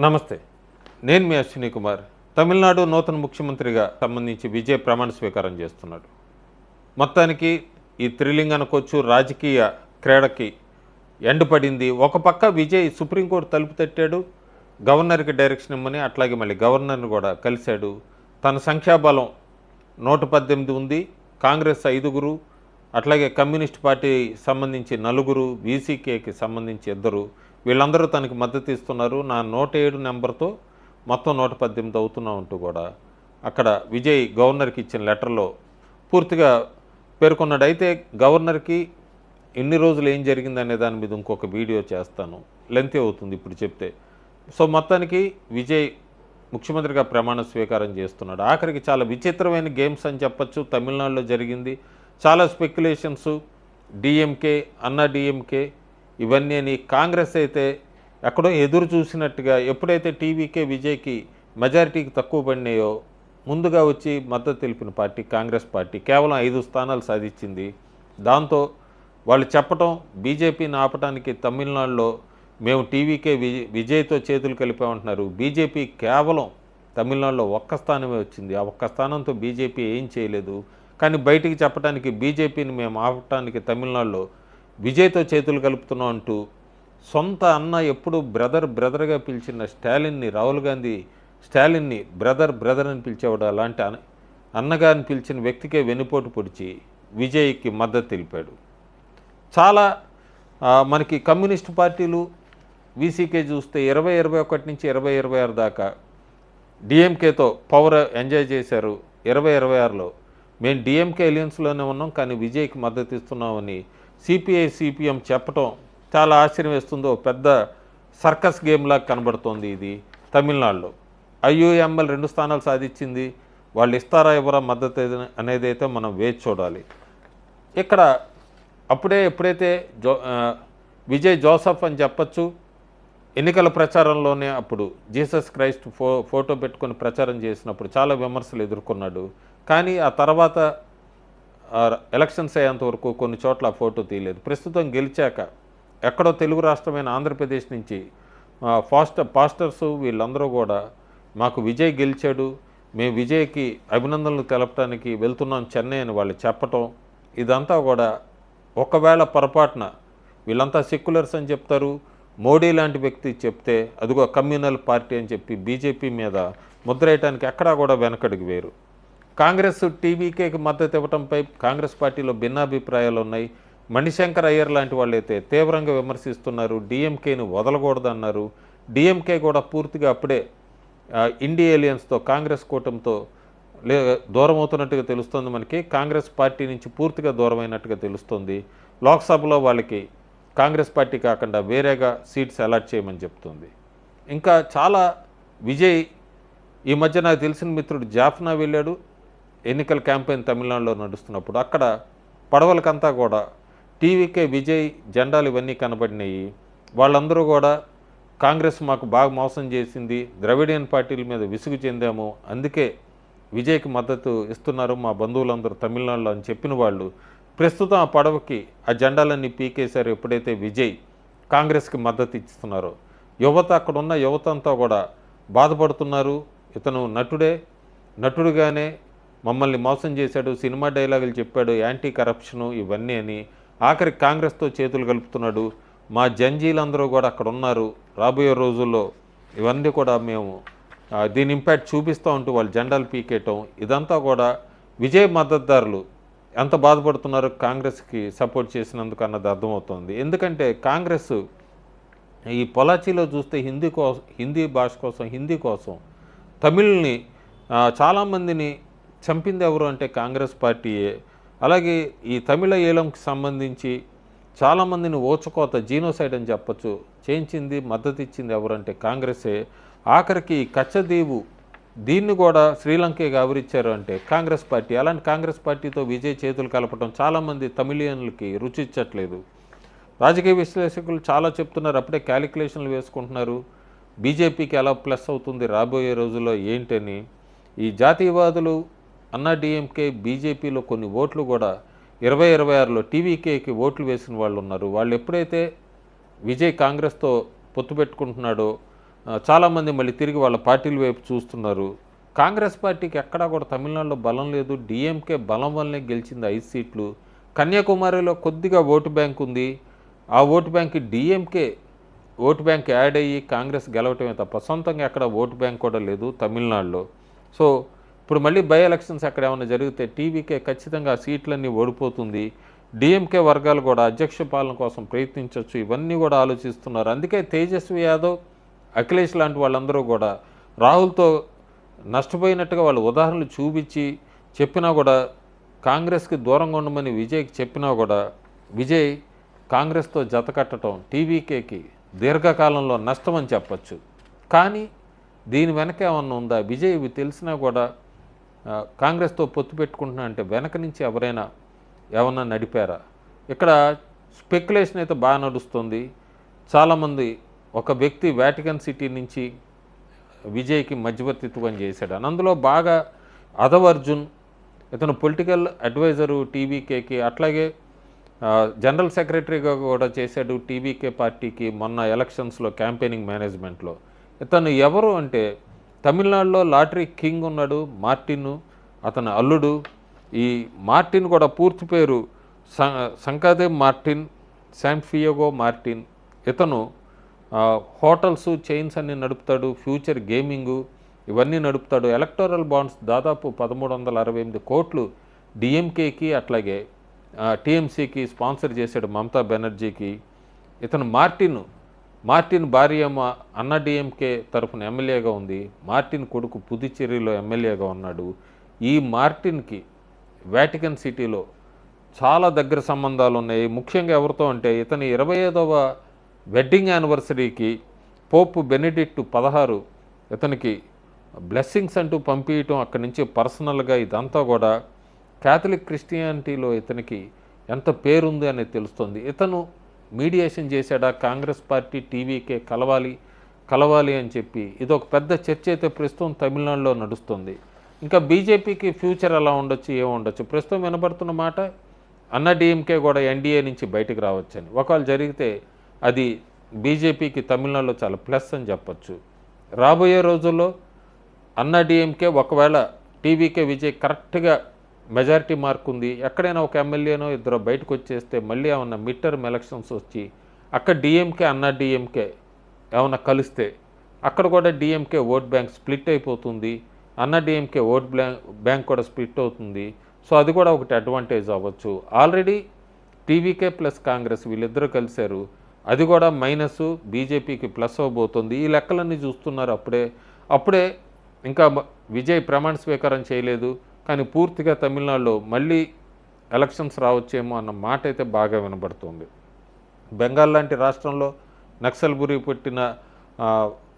నమస్తే. నేను మీ అశ్విని కుమార్. తమిళనాడు నూతన ముఖ్యమంత్రిగా సంబంధించి విజయ్ ప్రమాణ స్వీకారం చేస్తున్నాడు. మొత్తానికి ఈ థ్రిల్లింగ్ అనుకోవచ్చు, రాజకీయ క్రీడకి ఎండ్ పడింది. ఒక పక్క విజయ్ సుప్రీంకోర్టు తలుపు తట్టాడు, గవర్నర్కి డైరెక్షన్ ఇమ్మని. అట్లాగే మళ్ళీ గవర్నర్ని కూడా కలిశాడు. తన సంఖ్యాబలం 118 ఉంది. కాంగ్రెస్ 5, అట్లాగే కమ్యూనిస్ట్ పార్టీ సంబంధించి 4, వీసీకేకి సంబంధించి 2, వీళ్ళందరూ తనకి మద్దతు ఇస్తున్నారు. నా 107 నెంబర్తో మొత్తం 118 అవుతున్నా ఉంటూ కూడా అక్కడ విజయ్ గవర్నర్కి ఇచ్చిన లెటర్లో పూర్తిగా పేర్కొన్నాడు. అయితే గవర్నర్కి ఎన్ని రోజులు ఏం జరిగిందనే దాని మీద ఇంకొక వీడియో చేస్తాను, లెంత్ అవుతుంది ఇప్పుడు చెప్తే. సో మొత్తానికి విజయ్ ముఖ్యమంత్రిగా ప్రమాణ స్వీకారం చేస్తున్నాడు. ఆఖరికి చాలా విచిత్రమైన గేమ్స్ అని చెప్పచ్చు తమిళనాడులో జరిగింది. చాలా స్పెక్యులేషన్స్, డిఎంకే, అన్నా డిఎంకే ఇవన్నీ అని. కాంగ్రెస్ అయితే ఎక్కడో ఎదురు చూసినట్టుగా ఎప్పుడైతే టీవీకే విజయ్కి మెజారిటీకి తక్కువ పడినాయో ముందుగా వచ్చి మద్దతు తెలిపిన పార్టీ కాంగ్రెస్ పార్టీ కేవలం 5 స్థానాలు సాధించింది. దాంతో వాళ్ళు చెప్పటం బీజేపీని ఆపడానికి తమిళనాడులో మేము టీవీకే విజయ్తో చేతులు కలిపామంటున్నారు. బీజేపీ కేవలం తమిళనాడులో 1 స్థానమే వచ్చింది. ఆ 1 స్థానంతో బీజేపీ ఏం చేయలేదు. కానీ బయటికి చెప్పడానికి బీజేపీని మేము ఆపటానికి తమిళనాడులో విజయ్తో చేతులు కలుపుతున్నాం అంటూ సొంత అన్న ఎప్పుడు బ్రదర్గా పిలిచిన స్టాలిన్ని, రాహుల్ గాంధీ స్టాలిన్ని బ్రదర్ అని పిలిచేవాడు. అలాంటి అన్నగారిని పిలిచిన వ్యక్తికే వెనుపోటు పొడిచి విజయ్కి మద్దతు తెలిపాడు. చాలా మనకి కమ్యూనిస్ట్ పార్టీలు వీసీకే చూస్తే 2021 నుంచి 2026 దాకా డిఎంకేతో పవర్ ఎంజాయ్ చేశారు. 2026లో మేము డిఎంకే ఎలియన్స్లోనే ఉన్నాం, కానీ విజయ్కి మద్దతు ఇస్తున్నామని సిపిఐ సిపిఎం చెప్పటం చాలా ఆశ్చర్యం వేస్తుందో. పెద్ద సర్కస్ గేమ్లా కనబడుతోంది ఇది తమిళనాడులో. ఐయుఎంఎల్ 2 స్థానాలు సాధించింది. వాళ్ళు ఇస్తారా ఎవరా మద్దతు అనేది అయితే మనం వేచి చూడాలి. ఇక్కడ ఎప్పుడైతే విజయ్ జోసఫ్ అని చెప్పచ్చు, ఎన్నికల ప్రచారంలోనే అప్పుడు జీసస్ క్రైస్ట్ ఫోటో పెట్టుకొని ప్రచారం చేసినప్పుడు చాలా విమర్శలు ఎదుర్కొన్నాడు. కానీ ఆ తర్వాత ఎలక్షన్స్ అయ్యేంత వరకు కొన్ని చోట్ల ఆ ఫోటో తీయలేదు. ప్రస్తుతం గెలిచాక ఎక్కడో తెలుగు రాష్ట్రమైన ఆంధ్రప్రదేశ్ నుంచి పాస్టర్స్ వీళ్ళందరూ కూడా మాకు విజయ్ గెలిచాడు, మేము విజయ్కి అభినందనలు తెలపడానికి వెళ్తున్నాం చెన్నై అని వాళ్ళు చెప్పటం, ఇదంతా కూడా ఒకవేళ పొరపాటున వీళ్ళంతా సెక్యులర్స్ అని చెప్తారు, మోడీ లాంటి వ్యక్తి చెప్తే అదిగో కమ్యూనల్ పార్టీ అని చెప్పి బీజేపీ మీద ముద్రేయటానికి ఎక్కడా కూడా వెనకడుగు వేరు. కాంగ్రెస్ టీవీకేకి మద్దతు ఇవ్వడంపై కాంగ్రెస్ పార్టీలో భిన్నాభిప్రాయాలు ఉన్నాయి. మణిశంకర్ అయ్యర్ లాంటి వాళ్ళైతే తీవ్రంగా విమర్శిస్తున్నారు. డిఎంకేని వదలకూడదన్నారు. డిఎంకే కూడా పూర్తిగా అప్పుడే ఇండియా ఎలియన్స్తో కాంగ్రెస్ కూటమితో దూరం అవుతున్నట్టుగా తెలుస్తుంది. మనకి కాంగ్రెస్ పార్టీ నుంచి పూర్తిగా దూరమైనట్టుగా తెలుస్తుంది. లోక్సభలో వాళ్ళకి కాంగ్రెస్ పార్టీ కాకుండా వేరేగా సీట్స్ అలాట్ చేయమని చెప్తుంది. ఇంకా చాలా విజయ్ ఈ మధ్య నాకు తెలిసిన మిత్రుడు జాఫ్నా వెళ్ళాడు. ఎన్నికల క్యాంపెయిన్ తమిళనాడులో నడుస్తున్నప్పుడు అక్కడ పడవలకంతా కూడా టీవీకే విజయ్ జెండాలు ఇవన్నీ కనబడినాయి. వాళ్ళందరూ కూడా కాంగ్రెస్ మాకు బాగా మోసం చేసింది, ద్రవిడియన్ పార్టీల మీద విసుగు చెందాము, అందుకే విజయ్కి మద్దతు ఇస్తున్నారు మా బంధువులందరూ తమిళనాడులో అని చెప్పిన వాళ్ళు ప్రస్తుతం ఆ పడవకి ఆ జెండాలన్నీ పీకేశారు. ఎప్పుడైతే విజయ్ కాంగ్రెస్కి మద్దతు ఇస్తున్నారో యువత, అక్కడ ఉన్న యువత అంతా కూడా బాధపడుతున్నారు. ఇతను నటుడుగానే మమ్మల్ని మోసం చేశాడు, సినిమా డైలాగులు చెప్పాడు, యాంటీ కరప్షను ఇవన్నీ అని ఆఖరికి కాంగ్రెస్తో చేతులు కలుపుతున్నాడు. మా జంజీలందరూ కూడా అక్కడ ఉన్నారు. రాబోయే రోజుల్లో ఇవన్నీ కూడా మేము దీని ఇంపాక్ట్ చూపిస్తూ ఉంటూ వాళ్ళు జెండాలు పీకేయటం, ఇదంతా కూడా విజయ్ మద్దతుదారులు ఎంత బాధపడుతున్నారు కాంగ్రెస్కి సపోర్ట్ చేసినందుకు అన్నది అర్థమవుతుంది. ఎందుకంటే కాంగ్రెస్ ఈ పొలాచీలో చూస్తే హిందీ భాష కోసం, హిందీ కోసం తమిళ్ని చాలామందిని చంపింది ఎవరు అంటే కాంగ్రెస్ పార్టీయే. అలాగే ఈ తమిళ ఈలంకి సంబంధించి చాలామందిని ఓచుకోత, జీనోసైడ్ అని చెప్పచ్చు, చేయించింది, మద్దతు ఇచ్చింది ఎవరంటే కాంగ్రెసే. ఆఖరికి కచ్చదీవు దీన్ని కూడా శ్రీలంకే ఆవరించారు అంటే కాంగ్రెస్ పార్టీ. అలాంటి కాంగ్రెస్ పార్టీతో విజయ్ చేతులు కలపడం చాలామంది తమిళియన్లకి రుచిచ్చట్లేదు. రాజకీయ విశ్లేషకులు చాలా చెప్తున్నారు, అప్పుడే క్యాలిక్యులేషన్లు వేసుకుంటున్నారు బీజేపీకి ఎలా ప్లస్ అవుతుంది రాబోయే రోజుల్లో ఏంటని. ఈ జాతీయవాదులు అన్నా డిఎంకే బీజేపీలో కొన్ని ఓట్లు కూడా 2026లో టీవీకేకి ఓట్లు వేసిన వాళ్ళు ఉన్నారు. వాళ్ళు ఎప్పుడైతే విజయ్ కాంగ్రెస్తో పొత్తు పెట్టుకుంటున్నాడో చాలామంది మళ్ళీ తిరిగి వాళ్ళ పార్టీల వైపు చూస్తున్నారు. కాంగ్రెస్ పార్టీకి ఎక్కడా కూడా తమిళనాడులో బలం లేదు. డీఎంకే బలం వల్లనే గెలిచింది 5 సీట్లు. కన్యాకుమారిలో కొద్దిగా ఓటు బ్యాంక్ ఉంది. ఆ vote bank DMK vote bank add అయ్యి కాంగ్రెస్ గెలవటమే తప్ప సొంతంగా ఎక్కడ ఓటు బ్యాంక్ కూడా లేదు తమిళనాడులో. సో ఇప్పుడు మళ్ళీ బై ఎలక్షన్స్ అక్కడ ఏమైనా జరిగితే టీవీకే ఖచ్చితంగా ఆ సీట్లన్నీ ఓడిపోతుంది. డీఎంకే వర్గాలు కూడా అధ్యక్ష పాలన కోసం ప్రయత్నించవచ్చు. ఇవన్నీ కూడా ఆలోచిస్తున్నారు. అందుకే తేజస్వి యాదవ్, అఖిలేష్ లాంటి వాళ్ళందరూ కూడా రాహుల్తో నష్టపోయినట్టుగా వాళ్ళు ఉదాహరణలు చూపించి చెప్పినా కూడా కాంగ్రెస్కి దూరంగా ఉండమని విజయ్కి చెప్పినా కూడా విజయ్ కాంగ్రెస్తో జత కట్టడం టీవీకేకి దీర్ఘకాలంలో నష్టం అని చెప్పచ్చు. కానీ దీని వెనక ఏమన్నా ఉందా? విజయ్ ఇవి తెలిసినా కూడా కాంగ్రెస్తో పొత్తు పెట్టుకుంటున్నా అంటే వెనక నుంచి ఎవరైనా ఏమన్నా నడిపారా? ఇక్కడ స్పెక్యులేషన్ అయితే బాగా నడుస్తుంది. చాలామంది ఒక వ్యక్తి వాటికన్ సిటీ నుంచి విజయ్కి మధ్యవర్తిత్వం చేశాడు అని. అందులో బాగా అదవ్ అర్జున్, ఇతను పొలిటికల్ అడ్వైజరు టీవీకేకి, అట్లాగే జనరల్ సెక్రటరీగా కూడా చేశాడు టీవీకే పార్టీకి మొన్న ఎలక్షన్స్లో క్యాంపెయినింగ్ మేనేజ్మెంట్లో. ఇతను ఎవరు అంటే తమిళనాడులో లాటరీ కింగ్ ఉన్నాడు మార్టిన్, అతని అల్లుడు. ఈ మార్టిన్ కూడా పూర్తి పేరు సంకాదేవ్ మార్టిన్ శాంఫియోగో మార్టిన్. ఇతను హోటల్స్ చైన్స్ అన్నీ నడుపుతాడు, ఫ్యూచర్ గేమింగు ఇవన్నీ నడుపుతాడు. ఎలక్టోరల్ బాండ్స్ దాదాపు 1368 కోట్లు డిఎంకేకి అట్లాగే టీఎంసీకి స్పాన్సర్ చేశాడు మమతా బెనర్జీకి. ఇతను మార్టిన్ భార్య అన్నా డిఎంకే తరఫున ఎమ్మెల్యేగా ఉంది. మార్టిన్ కొడుకు పుదుచ్చేరిలో ఎమ్మెల్యేగా ఉన్నాడు. ఈ మార్టిన్కి వాటికన్ సిటీలో చాలా దగ్గర సంబంధాలు ఉన్నాయి. ముఖ్యంగా ఎవరితో అంటే ఇతని 25వ వెడ్డింగ్ యానివర్సరీకి పోప్ బెనెడిక్ట్ 16 ఇతనికి బ్లెస్సింగ్స్ అంటూ పంపించటం, అక్కడి నుంచి పర్సనల్గా ఇదంతా కూడా క్యాథలిక్ క్రిస్టియానిటీలో ఇతనికి ఎంత పేరుంది అనేది తెలుస్తుంది. ఇతను మీడియేషన్ చేశాడా కాంగ్రెస్ పార్టీ టీవీకే కలవాలి అని చెప్పి ఇదొక పెద్ద చర్చ అయితే ప్రస్తుతం తమిళనాడులో నడుస్తుంది. ఇంకా బీజేపీకి ఫ్యూచర్ ఎలా ఉండొచ్చు, ఏముండొచ్చు? ప్రస్తుతం వినబడుతున్న మాట అన్నా డిఎంకే కూడా ఎన్డీఏ నుంచి బయటకు రావచ్చని. ఒకవేళ జరిగితే అది బీజేపీకి తమిళనాడులో చాలా ప్లస్ అని చెప్పచ్చు. రాబోయే రోజుల్లో అన్నా డిఎంకే ఒకవేళ టీవీకే విజయ్ కరెక్ట్గా మెజారిటీ మార్క్ ఉంది, ఎక్కడైనా ఒక ఎమ్మెల్యేనో ఇద్దరు బయటకు వచ్చేస్తే మళ్ళీ ఏమన్నా మిడ్ టర్మ్ ఎలక్షన్స్ వచ్చి అక్కడ డిఎంకే అన్నా డిఎంకే ఏమన్నా కలిస్తే అక్కడ కూడా డిఎంకే ఓట్ బ్యాంక్ స్ప్లిట్ అయిపోతుంది, అన్నా డిఎంకే ఓట్ బ్యాంక్ కూడా స్ప్లిట్ అవుతుంది. సో అది కూడా ఒకటి అడ్వాంటేజ్ అవ్వచ్చు. ఆల్రెడీ టీవీకే ప్లస్ కాంగ్రెస్ వీళ్ళిద్దరూ కలిశారు, అది కూడా మైనస్ బీజేపీకి ప్లస్ అవ్వబోతుంది. ఈ లెక్కలన్నీ చూస్తున్నారు. అప్పుడే ఇంకా విజయ్ ప్రమాణ స్వీకారం చేయలేదు, కానీ పూర్తిగా తమిళనాడులో మళ్ళీ ఎలక్షన్స్ రావచ్చేమో అన్న మాట అయితే బాగా వినబడుతుంది. బెంగాల్ లాంటి రాష్ట్రంలో నక్సల్ గురి పుట్టిన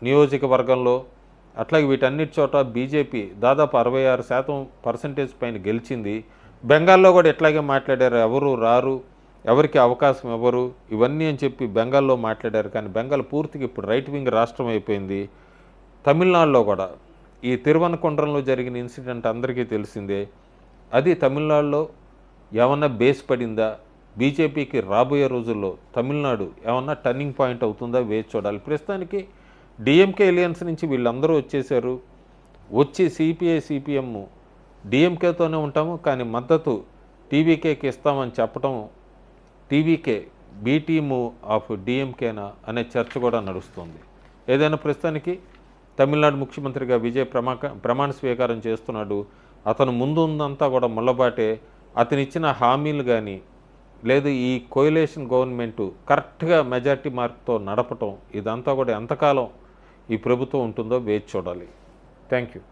నియోజకవర్గంలో అట్లాగే వీటన్నిటి చోట బీజేపీ దాదాపు 66% పైన గెలిచింది. బెంగాల్లో కూడా ఎట్లాగే మాట్లాడారు, ఎవరు రారు, ఎవరికి అవకాశం ఇవ్వరు ఇవన్నీ అని చెప్పి బెంగాల్లో మాట్లాడారు. కానీ బెంగాల్ పూర్తిగా ఇప్పుడు రైట్ వింగ్ రాష్ట్రం అయిపోయింది. తమిళనాడులో కూడా ఈ తిరువనకొండరంలో జరిగిన ఇన్సిడెంట్ అందరికీ తెలిసిందే. అది తమిళనాడులో ఏమన్నా బేస్ పడిందా? బీజేపీకి రాబోయే రోజుల్లో తమిళనాడు ఏమన్నా టర్నింగ్ పాయింట్ అవుతుందా? వేచి చూడాలి. ప్రస్తుతానికి డిఎంకే ఎలియన్స్ నుంచి వీళ్ళందరూ వచ్చేసారు. వచ్చి సిపిఐ సిపిఎం డిఎంకేతోనే ఉంటాము కానీ మద్దతు టీవీకేకి ఇస్తామని చెప్పడం టీవీకే బీ టీము ఆఫ్ డిఎంకేనా అనే చర్చ కూడా నడుస్తుంది. ఏదైనా ప్రస్తుతానికి తమిళనాడు ముఖ్యమంత్రిగా విజయ్ ప్రమాణ స్వీకారం చేస్తున్నాడు. అతను ముందుందంతా కూడా ముళ్ళబాటే. అతను ఇచ్చిన హామీలు కానీ లేదు ఈ కోయిలేషన్ గవర్నమెంటు కరెక్ట్గా మెజారిటీ మార్క్తో నడపటం ఇదంతా కూడా ఎంతకాలం ఈ ప్రభుత్వం ఉంటుందో వేచి చూడాలి. Thank you.